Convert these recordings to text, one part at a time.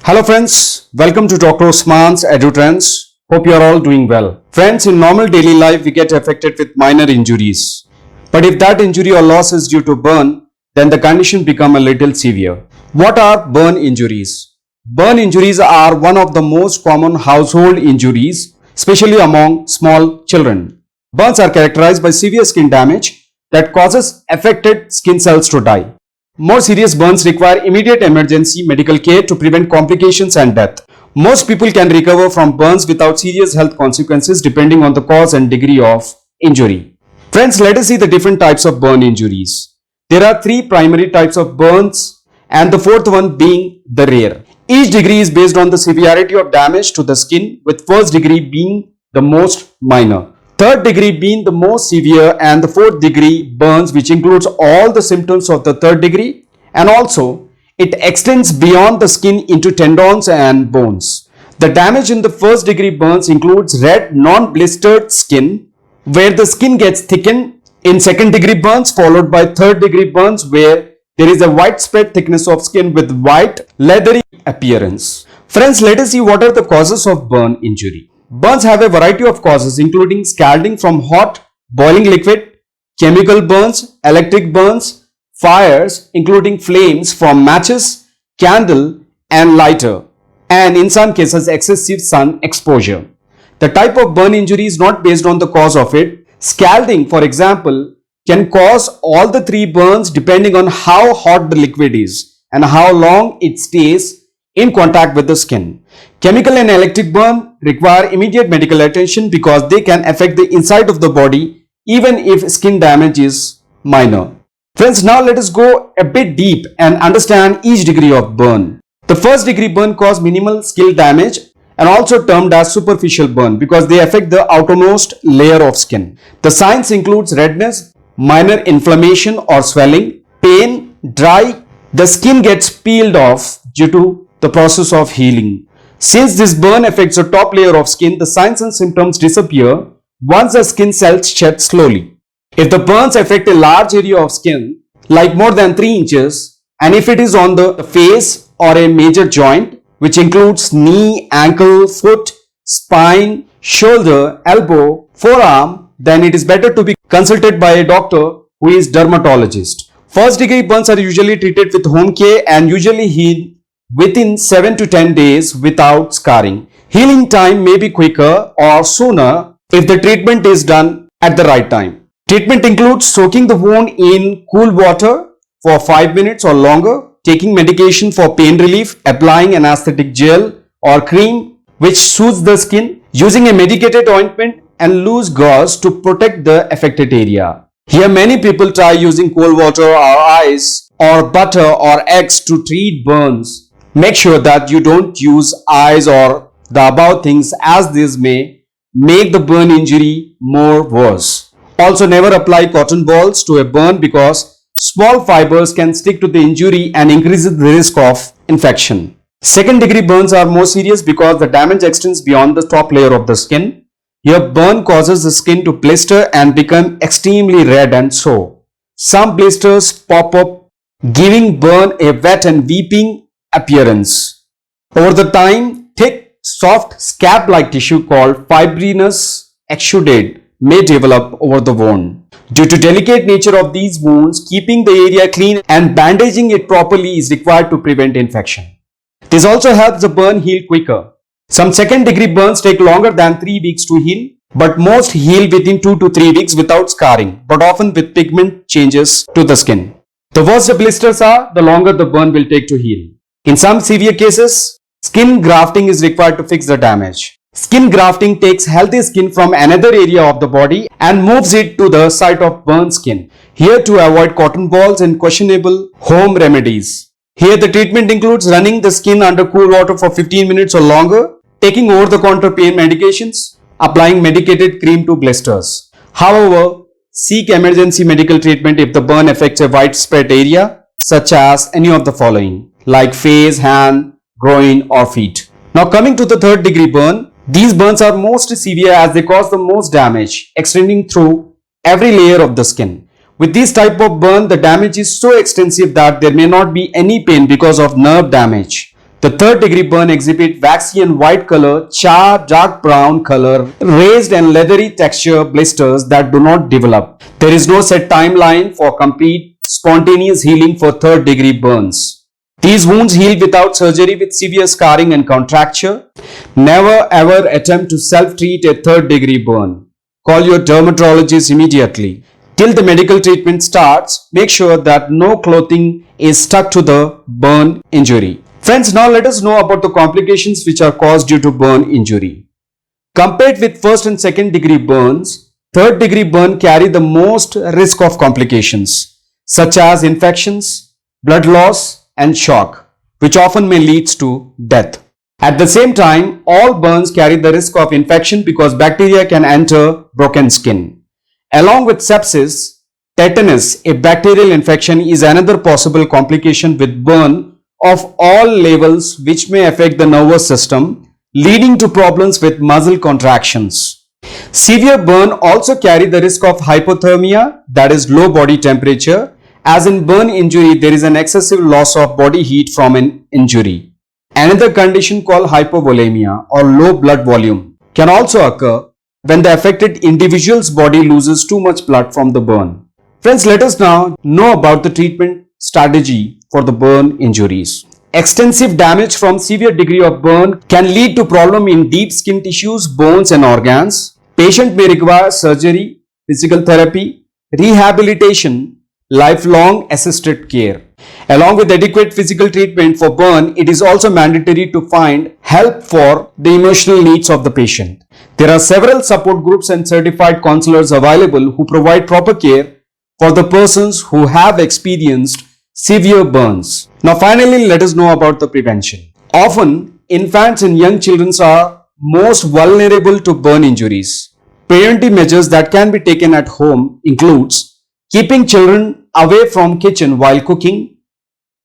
Hello friends, welcome to Dr. Osman's EduTrends. Hope you are all doing well. Friends, in normal daily life we get affected with minor injuries. But if that injury or loss is due to burn, then the condition become a little severe. What are burn injuries? Burn injuries are one of the most common household injuries, especially among small children. Burns are characterized by severe skin damage that causes affected skin cells to die. More serious burns require immediate emergency medical care to prevent complications and death. Most people can recover from burns without serious health consequences depending on the cause and degree of injury. Friends, let us see the different types of burn injuries. There are three primary types of burns and the fourth one being the rare. Each degree is based on the severity of damage to the skin, with first degree being the most minor, third degree being the most severe, and the fourth degree burns, which includes all the symptoms of the third degree, and also it extends beyond the skin into tendons and bones. The damage in the first degree burns includes red non-blistered skin where the skin gets thickened, in second degree burns followed by third degree burns where there is a widespread thickness of skin with white leathery appearance. Friends, let us see what are the causes of burn injury. Burns have a variety of causes including scalding from hot boiling liquid, chemical burns, electric burns, fires including flames from matches, candle and lighter, and in some cases excessive sun exposure. The type of burn injury is not based on the cause of it. Scalding, for example, can cause all the three burns depending on how hot the liquid is and how long it stays in contact with the skin. Chemical and electric burn require immediate medical attention because they can affect the inside of the body even if skin damage is minor. Friends, now let us go a bit deep and understand each degree of burn. The first degree burn cause minimal skin damage and also termed as superficial burn because they affect the outermost layer of skin. The signs includes redness, minor inflammation or swelling, pain, dry. The skin gets peeled off due to the process of healing. Since this burn affects the top layer of skin, the signs and symptoms disappear once the skin cells shed slowly. If the burns affect a large area of skin, like more than 3 inches, and if it is on the face or a major joint, which includes knee, ankle, foot, spine, shoulder, elbow, forearm, then it is better to be consulted by a doctor who is dermatologist. First degree burns are usually treated with home care and usually heal within 7 to 10 days without scarring. Healing time may be quicker or sooner if the treatment is done at the right time. Treatment includes soaking the wound in cool water for 5 minutes or longer, taking medication for pain relief, applying an anesthetic gel or cream which soothes the skin, using a medicated ointment and loose gauze to protect the affected area. Here many people try using cold water or ice or butter or eggs to treat burns. Make sure that you don't use ice or the above things as this may make the burn injury more worse. Also, never apply cotton balls to a burn because small fibers can stick to the injury and increases the risk of infection. Second degree burns are more serious because the damage extends beyond the top layer of the skin. Here burn causes the skin to blister and become extremely red and sore. Some blisters pop up, giving burn a wet and weeping appearance. Over the time, thick, soft, scab-like tissue called fibrinous exudate may develop over the wound. Due to delicate nature of these wounds, keeping the area clean and bandaging it properly is required to prevent infection. This also helps the burn heal quicker. Some second degree burns take longer than 3 weeks to heal, but most heal within 2 to 3 weeks without scarring, but often with pigment changes to the skin. The worse the blisters are, the longer the burn will take to heal. In some severe cases, skin grafting is required to fix the damage. Skin grafting takes healthy skin from another area of the body and moves it to the site of burned skin. Here to avoid cotton balls and questionable home remedies. Here the treatment includes running the skin under cool water for 15 minutes or longer, taking over-the-counter pain medications, applying medicated cream to blisters. However, seek emergency medical treatment if the burn affects a widespread area such as any of the following, like face, hand, groin or feet. Now coming to the third degree burn, these burns are most severe as they cause the most damage, extending through every layer of the skin. With this type of burn, the damage is so extensive that there may not be any pain because of nerve damage. The third degree burn exhibit waxy and white color, charred dark brown color, raised and leathery texture blisters that do not develop. There is no set timeline for complete spontaneous healing for third degree burns. These wounds heal without surgery with severe scarring and contracture. Never ever attempt to self-treat a third degree burn. Call your dermatologist immediately. Till the medical treatment starts, make sure that no clothing is stuck to the burn injury. Friends, now let us know about the complications which are caused due to burn injury. Compared with first and second degree burns, third degree burn carry the most risk of complications such as infections, blood loss and shock, which often may lead to death. At the same time, all burns carry the risk of infection because bacteria can enter broken skin. Along with sepsis, tetanus, a bacterial infection, is another possible complication with burn of all levels which may affect the nervous system, leading to problems with muscle contractions. Severe burn also carry the risk of hypothermia, that is low body temperature. As in burn injury, there is an excessive loss of body heat from an injury. Another condition called hypovolemia or low blood volume can also occur when the affected individual's body loses too much blood from the burn. Friends, let us now know about the treatment strategy for the burn injuries. Extensive damage from severe degree of burn can lead to problem in deep skin tissues, bones and organs. Patient may require surgery, physical therapy, rehabilitation, lifelong assisted care. Along with adequate physical treatment for burn, it is also mandatory to find help for the emotional needs of the patient. There are several support groups and certified counselors available who provide proper care for the persons who have experienced severe burns. Now finally, let us know about the prevention. Often, infants and young children are most vulnerable to burn injuries. Preventive measures that can be taken at home includes keeping children away from kitchen while cooking,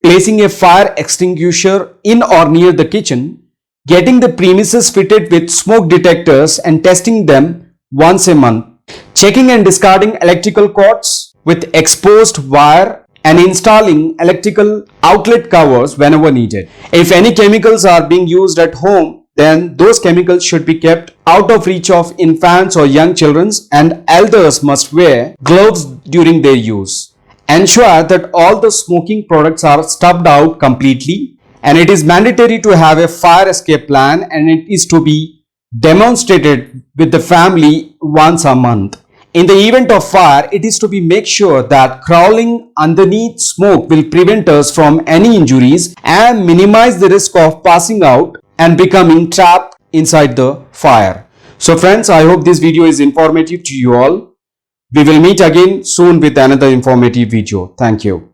placing a fire extinguisher in or near the kitchen, getting the premises fitted with smoke detectors and testing them once a month, checking and discarding electrical cords with exposed wire and installing electrical outlet covers whenever needed. If any chemicals are being used at home, then those chemicals should be kept out of reach of infants or young children, and elders must wear gloves during their use. Ensure that all the smoking products are stubbed out completely, and it is mandatory to have a fire escape plan, and it is to be demonstrated with the family once a month. In the event of fire, it is to be make sure that crawling underneath smoke will prevent us from any injuries and minimize the risk of passing out and becoming trapped inside the fire. So friends, I hope this video is informative to you all. We will meet again soon with another informative video. Thank you.